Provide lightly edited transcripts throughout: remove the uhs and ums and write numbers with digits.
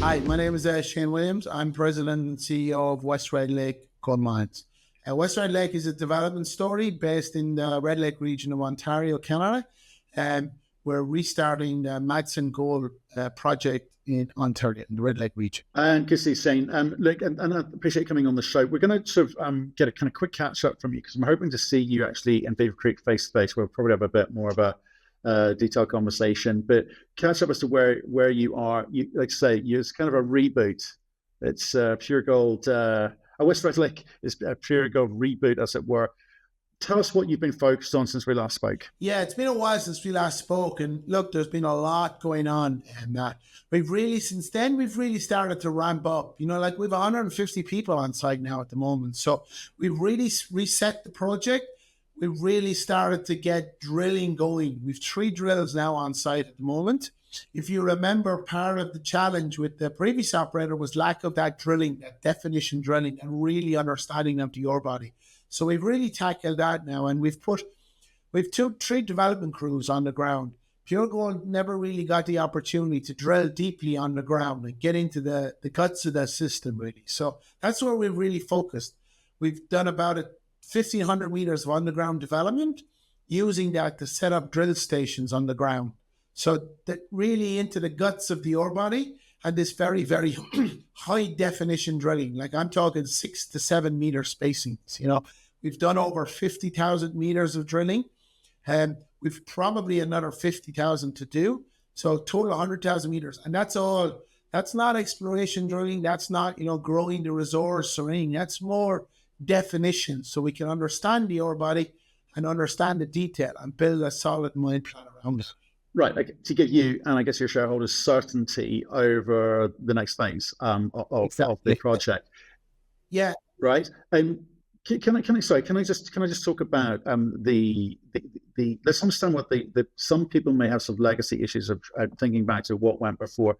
Hi, my name is Shane Williams. I'm President and CEO of West Red Lake Gold Mines. West Red Lake is a development story based in the Red Lake region of Ontario, Canada. We're restarting the Madsen Gold project in Ontario, in the Red Lake region. And good to see you, Shane. Look, and I appreciate you coming on the show. We're going to sort of get a kind of quick catch up from you because I'm hoping to see you actually in Beaver Creek face to face. We'll probably have a bit more of a detailed conversation, but catch up as to where you are. You, like I say, it's kind of a reboot. It's pure gold. West Red Lake is a pure gold reboot, as it were. Tell us what you've been focused on since we last spoke. Yeah, it's been a while since we last spoke, and look, there's been a lot going on, and since then we've really started to ramp up. You know, like we've 150 people on site now at the moment, so we've really reset the project. We've really started to get drilling going. We've 3 drills now on site at the moment. If you remember, part of the challenge with the previous operator was lack of that drilling, that definition drilling, and really understanding of the ore body. So we've really tackled that now, and we've 3 development crews on the ground. Pure Gold never really got the opportunity to drill deeply on the ground and get into the guts of the system, really. So that's where we've really focused. We've done about 1,500 meters of underground development, using that to set up drill stations on the ground. So that really into the guts of the ore body, and this very, very high definition drilling. Like I'm talking 6 to 7 meter spacings. You know, we've done over 50,000 meters of drilling, and we've probably another 50,000 to do. So total 100,000 meters, and that's all. That's not exploration drilling. That's not, you know, growing the resource or anything. That's more definition, so we can understand the ore body and understand the detail and build a solid mine plan around it. Right, like, to give you and I guess your shareholders certainty over the next phase of the project. Yeah. Right. Can I just talk about let's understand what some people may have some legacy issues of thinking back to what went before.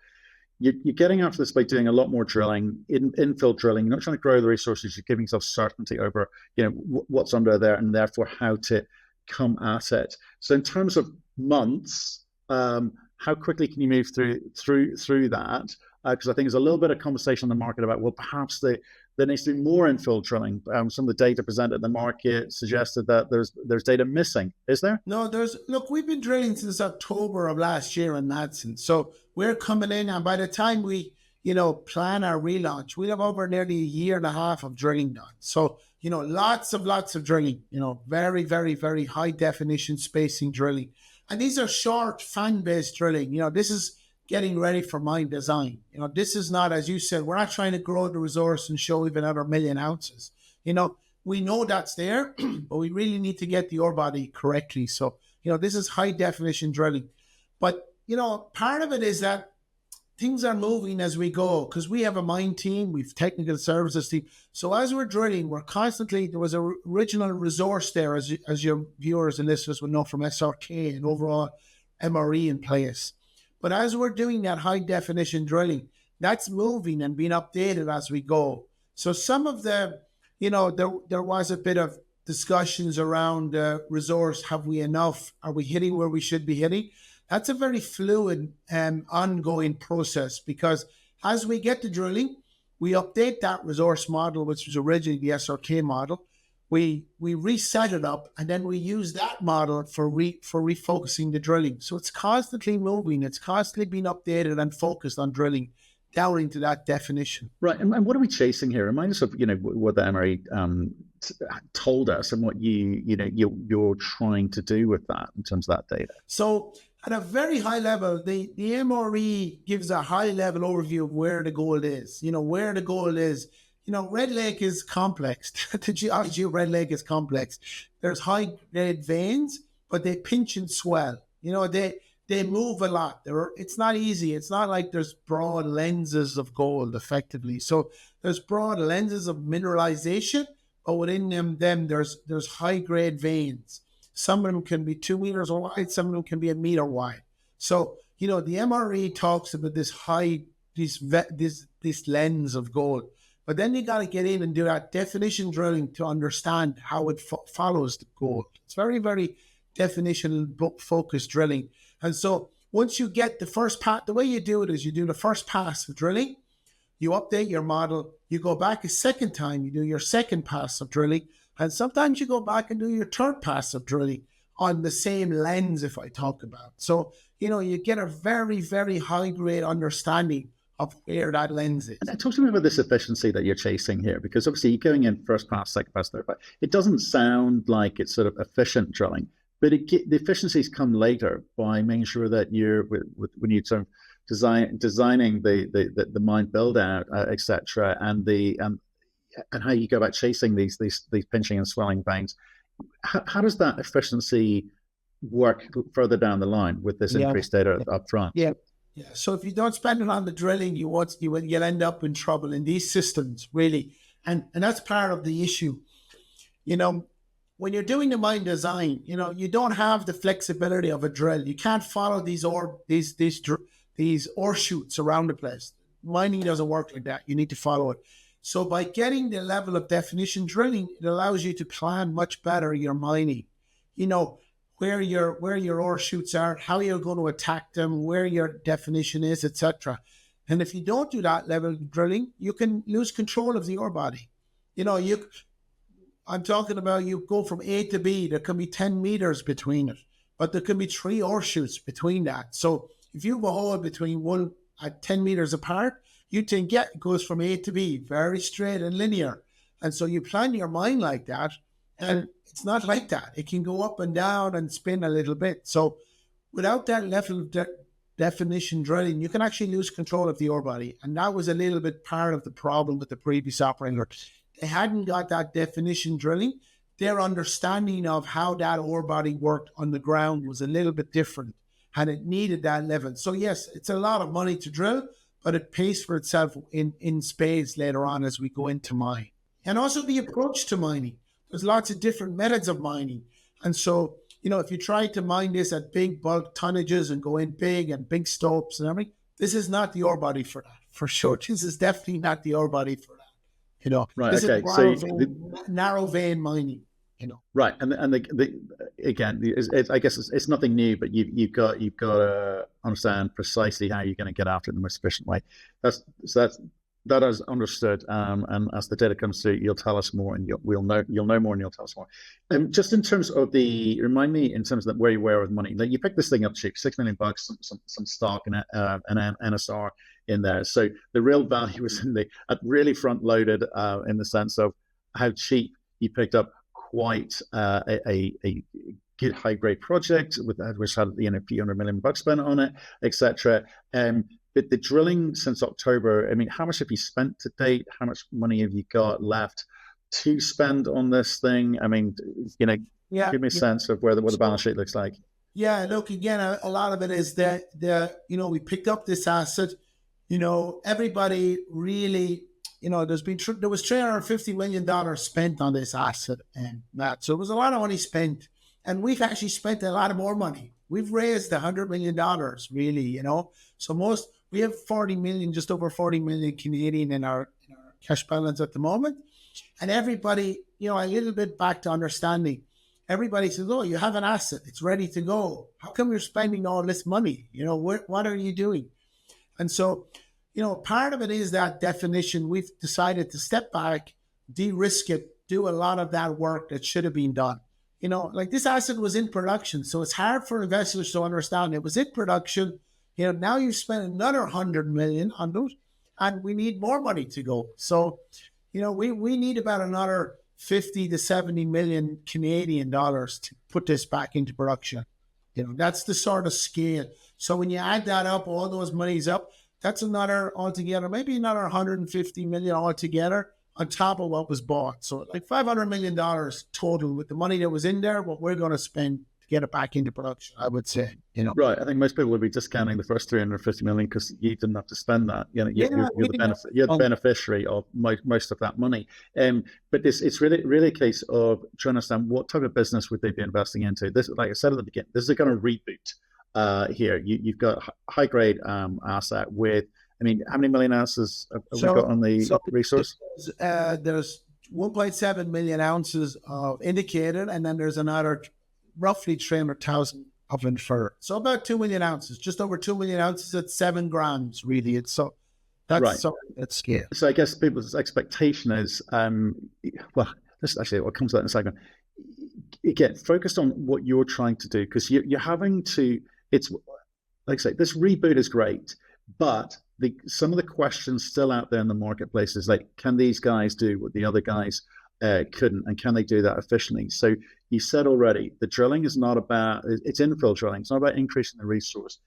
You're getting after this by doing a lot more drilling, infill drilling. You're not trying to grow the resources. You're giving yourself certainty over, you know, what's under there and therefore how to come at it. So in terms of months, how quickly can you move through that? Because I think there's a little bit of conversation in the market about, well, perhaps there needs to be more infill drilling. Some of the data presented in the market suggested that there's data missing. Is there? No, look, we've been drilling since October of last year in Madsen. So we're coming in, and by the time we, you know, plan our relaunch, we'll have over nearly a year and a half of drilling done. So, you know, lots of drilling, you know, very, very, very high definition spacing drilling. And these are short fan-based drilling. You know, this is getting ready for mine design. You know, this is not, as you said, we're not trying to grow the resource and show even another 1 million ounces. You know, we know that's there, but we really need to get the ore body correctly. So, you know, this is high definition drilling. But, you know, part of it is that things are moving as we go, because we have a mine team, we've technical services team. So as we're drilling, there was an original resource there, as your viewers and listeners would know, from SRK and overall MRE in place. But as we're doing that high definition drilling, that's moving and being updated as we go. So some of the, you know, there was a bit of discussions around resource. Have we enough? Are we hitting where we should be hitting? That's a very fluid ongoing process, because as we get to drilling, we update that resource model, which was originally the SRK model. We reset it up, and then we use that model for refocusing the drilling. So it's constantly moving. It's constantly being updated and focused on drilling down into that definition. Right. And what are we chasing here? Remind us of, you know, what the MRE told us and what you're trying to do with that in terms of that data. So at a very high level, the MRE gives a high level overview of where the gold is. You know, where the gold is. You know, Red Lake is complex. The geology of Red Lake is complex. There's high grade veins, but they pinch and swell. You know, they move a lot. It's not easy. It's not like there's broad lenses of gold, effectively. So there's broad lenses of mineralization, but within them there's high grade veins. Some of them can be 2 meters wide. Some of them can be 1 meter wide. So, you know, the MRE talks about this lens of gold. But then you got to get in and do that definition drilling to understand how it follows the gold. It's very, very definition focused drilling. And so once you get the first pass, the way you do it is you do the first pass of drilling, you update your model, you go back a second time, you do your second pass of drilling, and sometimes you go back and do your third pass of drilling on the same lens, if I talk about. So, you get a very, very high grade understanding of where that lens is. And talk to me about this efficiency that you're chasing here, because obviously you're going in first pass, second pass, third pass. It doesn't sound like it's sort of efficient drilling, but the efficiencies come later by making sure that when you sort of designing the mine build out, etc., and how you go about chasing these pinching and swelling veins. How does that efficiency work further down the line with this increased data up front? Yeah. So if you don't spend it on the drilling, you'll end up in trouble in these systems, really. And that's part of the issue. When you're doing the mine design, you don't have the flexibility of a drill. You can't follow these ore shoots around the place. Mining doesn't work like that. You need to follow it. So by getting the level of definition drilling, it allows you to plan much better your mining. Where your ore shoots are, how you're going to attack them, where your definition is, etc. And if you don't do that level of drilling, you can lose control of the ore body. I'm talking about you go from A to B, there can be 10 meters between it, but there can be 3 ore shoots between that. So if you have a hole between one at 10 meters apart, you think, it goes from A to B, very straight and linear. And so you plan your mine like that, and it's not like that. It can go up and down and spin a little bit. So without that level of definition drilling, you can actually lose control of the ore body. And that was a little bit part of the problem with the previous operator. They hadn't got that definition drilling. Their understanding of how that ore body worked on the ground was a little bit different, and it needed that level. So yes, it's a lot of money to drill, but it pays for itself in spades later on as we go into mine. And also the approach to mining. There's lots of different methods of mining. And so, if you try to mine this at big bulk tonnages and go in big and big stopes and everything, this is not the ore body for that, for sure. This is definitely not the ore body for that. Right. This okay. is narrow vein mining. Right, and again, I guess it's nothing new, but you've got to understand precisely how you're going to get after it in the most efficient way. That is understood, and as the data comes through, you'll tell us more, and you'll know more, and you'll tell us more. Just in terms of remind me in terms of where you were with money. Like you picked this thing up cheap, $6 million, some stock and an NSR in there. So the real value was really front loaded in the sense of how cheap you picked up quite a good high grade project which had a few $100 million spent on it, etc. But the drilling since October, how much have you spent to date? How much money have you got left to spend on this thing? Give me a sense of what the balance sheet looks like. Yeah, look, again, a lot of it is that we picked up this asset. Everybody really. There was $350 million spent on this asset, and that. So it was a lot of money spent, and we've actually spent a lot of more money. We've raised $100 million, really. So we have 40 million, just over 40 million Canadian in our cash balance at the moment, and everybody, a little bit back to understanding. Everybody says, "Oh, you have an asset; it's ready to go. How come you're spending all this money? What are you doing?" And so. Part of it is that definition. We've decided to step back, de-risk it, do a lot of that work that should have been done. Like this asset was in production, so it's hard for investors to understand. It was in production. Now you've spent another 100 million on those, and we need more money to go. So, we need about another 50 to 70 million Canadian dollars to put this back into production. That's the sort of scale. So when you add that up, all those monies up, that's maybe another 150 million altogether on top of what was bought. So like $500 million total with the money that was in there, what we're going to spend to get it back into production, I would say. Right. I think most people would be discounting the first 350 million because you didn't have to spend that. You're the beneficiary of most of that money. But it's really a case of trying to understand what type of business would they be investing into. This, like I said at the beginning, this is a kind of reboot. Here you've got high grade asset with, how many million ounces have we got on the resource? There's 1.7 million ounces of indicated, and then there's another roughly 300,000 of infer. So about 2 million ounces, just over 2 million ounces at 7 grams, really. It's so that's Right. so at scale. So I guess people's expectation is, well, this actually, what comes to that in a second. Again, focused on what you're trying to do, because you're having to, it's like I say, this reboot is great, but some of the questions still out there in the marketplace is like, can these guys do what the other guys couldn't, and can they do that efficiently? So you said already, the drilling is not about, it's infill drilling. It's not about increasing the resource.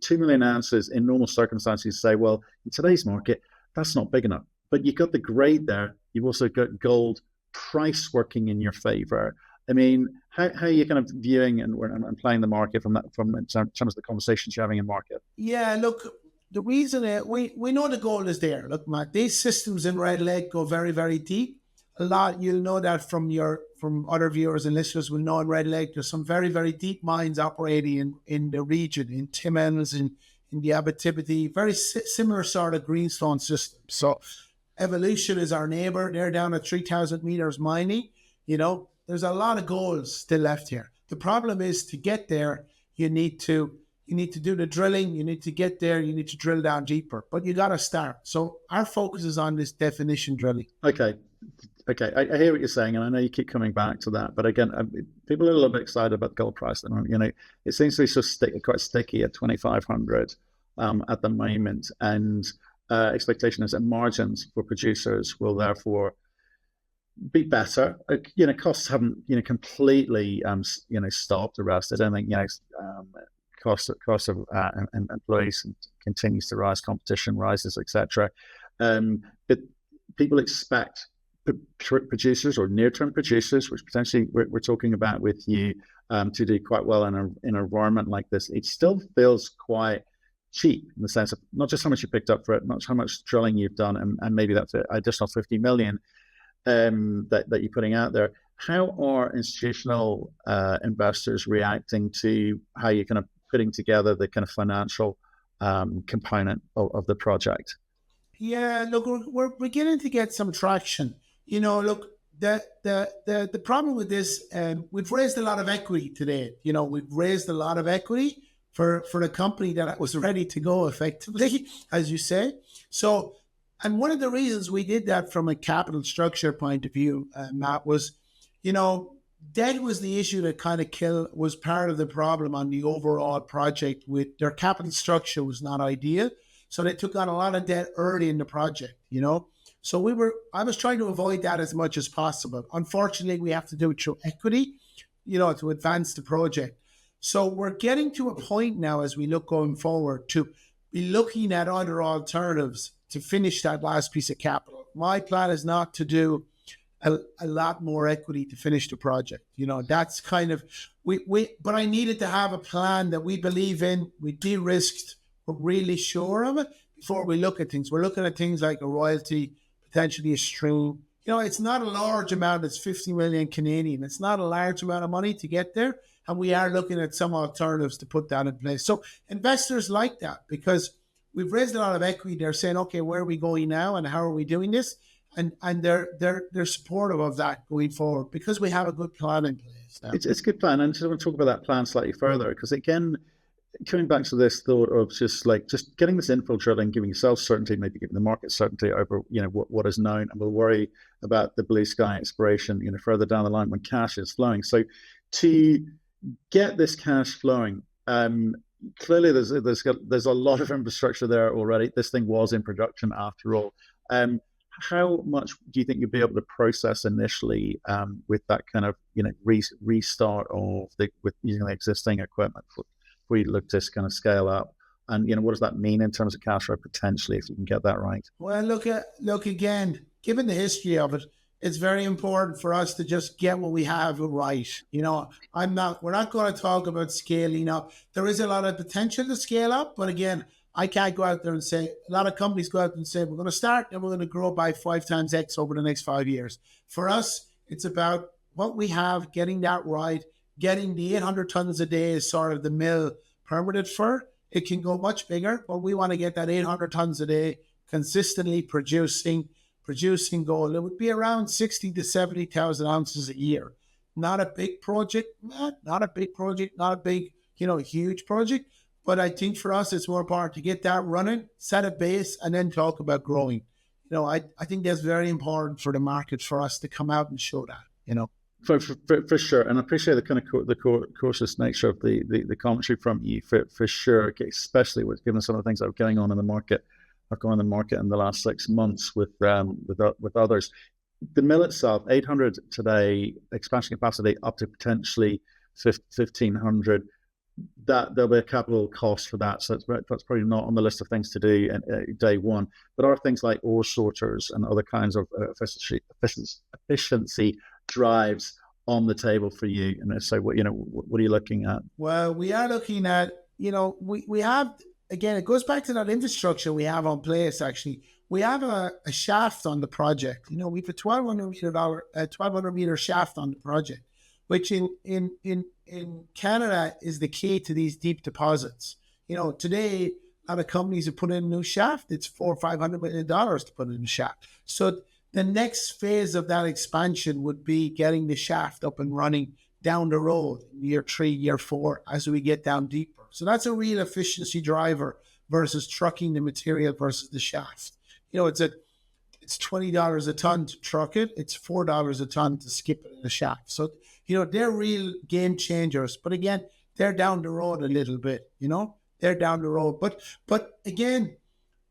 2 million ounces in normal circumstances, say, well, in today's market, that's not big enough. But you've got the grade there. You've also got gold price working in your favor. I mean, how are you kind of viewing and playing the market from in terms of the conversations you're having in market? Yeah, look, the reason we know the gold is there. Look, Matt, these systems in Red Lake go very, very deep. A lot, you'll know that from other viewers and listeners will know in Red Lake, there's some very, very deep mines operating in the region, in Timmins, in the Abitibi, very similar sort of greenstone system. So Evolution is our neighbor. They're down at 3,000 meters mining. There's a lot of gold still left here. The problem is, to get there, you need to do the drilling. You need to get there. You need to drill down deeper, but you got to start. So our focus is on this definition drilling. Okay. I hear what you're saying, and I know you keep coming back to that. But again, people are a little bit excited about the gold price. It seems to be quite sticky at 2,500 at the moment, and expectation is that margins for producers will therefore be better. Costs haven't completely stopped, arrested. I think cost of employees continues to rise, competition rises, etc. But people expect producers or near-term producers, which potentially we're talking about with you, to do quite well in an environment like this. It still feels quite cheap in the sense of not just how much you picked up for it, not how much drilling you've done, and maybe that's an additional 50 million that you're putting out there. How are institutional investors reacting to how you're kind of putting together the kind of financial component of the project? Yeah, look, we're beginning to get some traction. Look, the problem with this, we've raised a lot of equity today. We've raised a lot of equity for the company that was ready to go effectively, as you say. So, and one of the reasons we did that from a capital structure point of view, Matt, was, debt was the issue that was part of the problem on the overall project. With their capital structure was not ideal. So they took on a lot of debt early in the project, So I was trying to avoid that as much as possible. Unfortunately, we have to do it through equity, to advance the project. So we're getting to a point now, as we look going forward, to be looking at other alternatives to finish that last piece of capital. My plan is not to do a lot more equity to finish the project. That's kind of, but I needed to have a plan that we believe in, we de-risked, we're really sure of it before we look at things. We're looking at things like a royalty, potentially a stream. It's not a large amount. It's 50 million Canadian. It's not a large amount of money to get there. And we are looking at some alternatives to put that in place. So investors like that because we've raised a lot of equity. They're saying, okay, where are we going now? And how are we doing this? And they're supportive of that going forward because we have a good plan in place now. It's a good plan. And I just want to talk about that plan slightly further because, again, coming back to this thought of just getting this infill drilling, giving yourself certainty, maybe giving the market certainty over what is known, and we'll worry about the blue sky exploration further down the line when cash is flowing. So to get this cash flowing, clearly there's a lot of infrastructure there already. This thing was in production after all. How much do you think you'll be able to process initially with that kind of restart of with using the existing equipment before you look to kind of scale up? And what does that mean in terms of cash flow potentially if you can get that right? Well, look again. Given the history of it, it's very important for us to just get what we have right. We're not going to talk about scaling up. There is a lot of potential to scale up, but again, I can't go out there and say, a lot of companies go out and say, we're going to start and we're going to grow by 5 times X over the next 5 years. For us, it's about what we have, getting that right, getting the 800 tons a day is sort of the mill permitted for. It can go much bigger, but we want to get that 800 tons a day consistently producing gold. It would be around 60 to 70,000 ounces a year. Not a big project, not a big, huge project. But I think for us, it's more important to get that running, set a base, and then talk about growing. I think that's very important for the market for us to come out and show that. For sure, and I appreciate the kind of the cautious nature of the commentary from you for sure, okay, especially with given some of the things that are going on in the market, have gone in the market in the last 6 months with others. The mill itself, 800 today, expansion capacity up to potentially 1,500. That there'll be a capital cost for that, so that's probably not on the list of things to do in day one. But are things like ore sorters and other kinds of efficiency drives on the table for you? And so, what are you looking at? Well, we are looking at, we have, again, it goes back to that infrastructure we have on place. Actually, we have a shaft on the project. We have a 1,200 meter shaft on the project, which in Canada is the key to these deep deposits. Today, a lot of companies have put in a new shaft. It's $400 or $500 million to put in a shaft. So the next phase of that expansion would be getting the shaft up and running down the road, year 3, year 4, as we get down deeper. So that's a real efficiency driver versus trucking the material versus the shaft. It's $20 a ton to truck it. It's $4 a ton to skip it in the shaft. So, they're real game changers. But again, they're down the road a little bit, they're down the road. But again,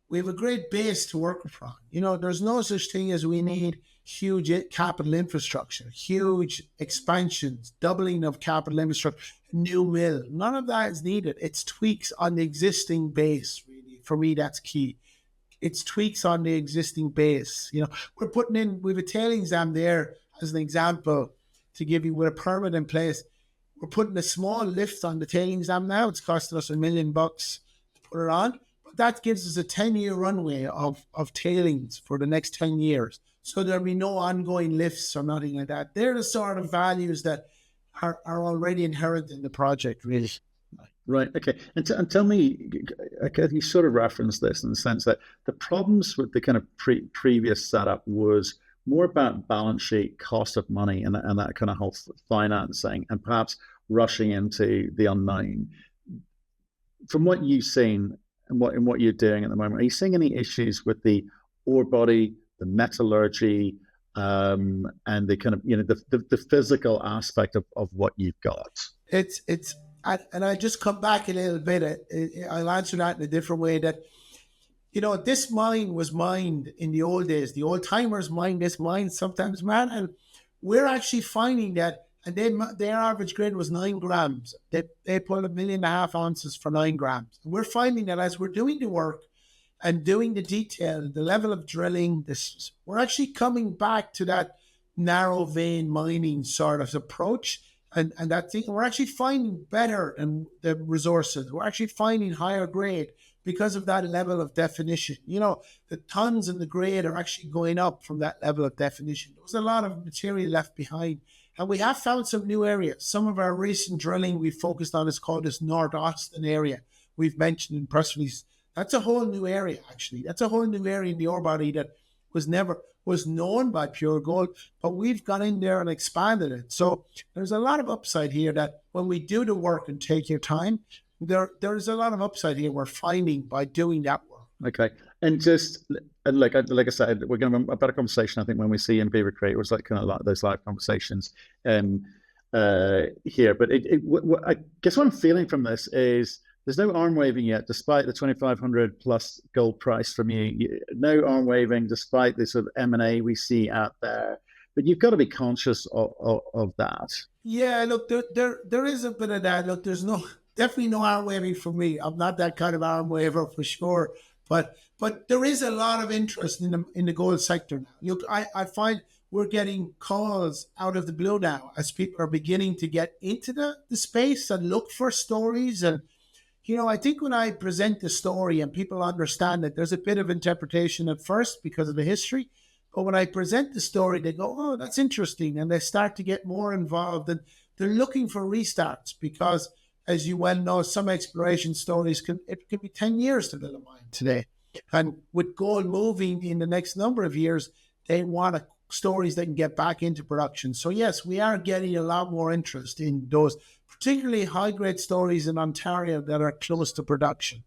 we have a great base to work from. There's no such thing as we need huge capital infrastructure, huge expansions, doubling of capital infrastructure, new mill. None of that is needed. It's tweaks on the existing base, really. For me, that's key. It's tweaks on the existing base. We're putting in, we have a tailings dam there as an example to give you with a permit in place. We're putting a small lift on the tailings dam now. It's costing us $1 million to put it on. But that gives us a 10-year runway of tailings for the next 10 years. So there'll be no ongoing lifts or nothing like that. They're the sort of values that are already inherent in the project, really. Right. Okay. And tell me, okay, you sort of referenced this in the sense that the problems with the kind of previous setup was more about balance sheet, cost of money, and that kind of whole financing, and perhaps rushing into the unknown. From what you've seen and what you're doing at the moment, are you seeing any issues with the ore body, the metallurgy, and the kind of the physical aspect of what you've got? And I just come back a little bit. I'll answer that in a different way. That this mine was mined in the old days. The old timers mined this mine sometimes, man, and we're actually finding that. And their average grade was 9 grams. They pulled 1.5 million ounces for 9 grams. And we're finding that as we're doing the work and doing the detail, the level of drilling, we're actually coming back to that narrow vein mining sort of approach. And that thing, we're actually finding better in the resources. We're actually finding higher grade because of that level of definition. The tons and the grade are actually going up from that level of definition. There was a lot of material left behind. And we have found some new areas. Some of our recent drilling we focused on is called this North Austin area. We've mentioned in press release. That's a whole new area, actually. That's a whole new area in the ore body that was known by Pure Gold, but we've gone in there and expanded it. So there's a lot of upside here that when we do the work and take your time, there's a lot of upside here we're finding by doing that work. Okay. And like I said, we're going to have a better conversation, I think, when we see in Beaver Creek. It was like kind of like those live conversations here. But I guess what I'm feeling from this is there's no arm waving yet, despite the 2,500 plus gold price from you. No arm waving, despite the sort of M&A we see out there. But you've got to be conscious of that. Yeah, look, there is a bit of that. Look, there's definitely no arm waving for me. I'm not that kind of arm waver for sure. But there is a lot of interest in the gold sector now. Look, I find we're getting calls out of the blue now as people are beginning to get into the space and look for stories. And I think when I present the story and people understand that there's a bit of interpretation at first because of the history, but when I present the story, they go, oh, that's interesting. And they start to get more involved and they're looking for restarts because, as you well know, some exploration stories can be 10 years to build a mine today. And with gold moving in the next number of years, they want stories that can get back into production. So yes, we are getting a lot more interest in those, particularly high-grade stories in Ontario that are close to production.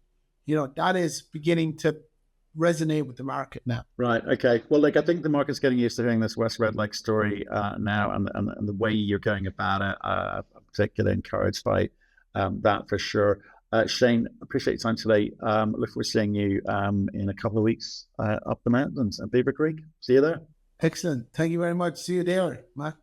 That is beginning to resonate with the market now. Right. Okay. Well, I think the market's getting used to hearing this West Red Lake story now, and the way you're going about it. I'm particularly encouraged by that for sure. Shane, appreciate your time today. Look forward to seeing you in a couple of weeks up the mountains at Beaver Creek. See you there. Excellent. Thank you very much. See you there, Matt.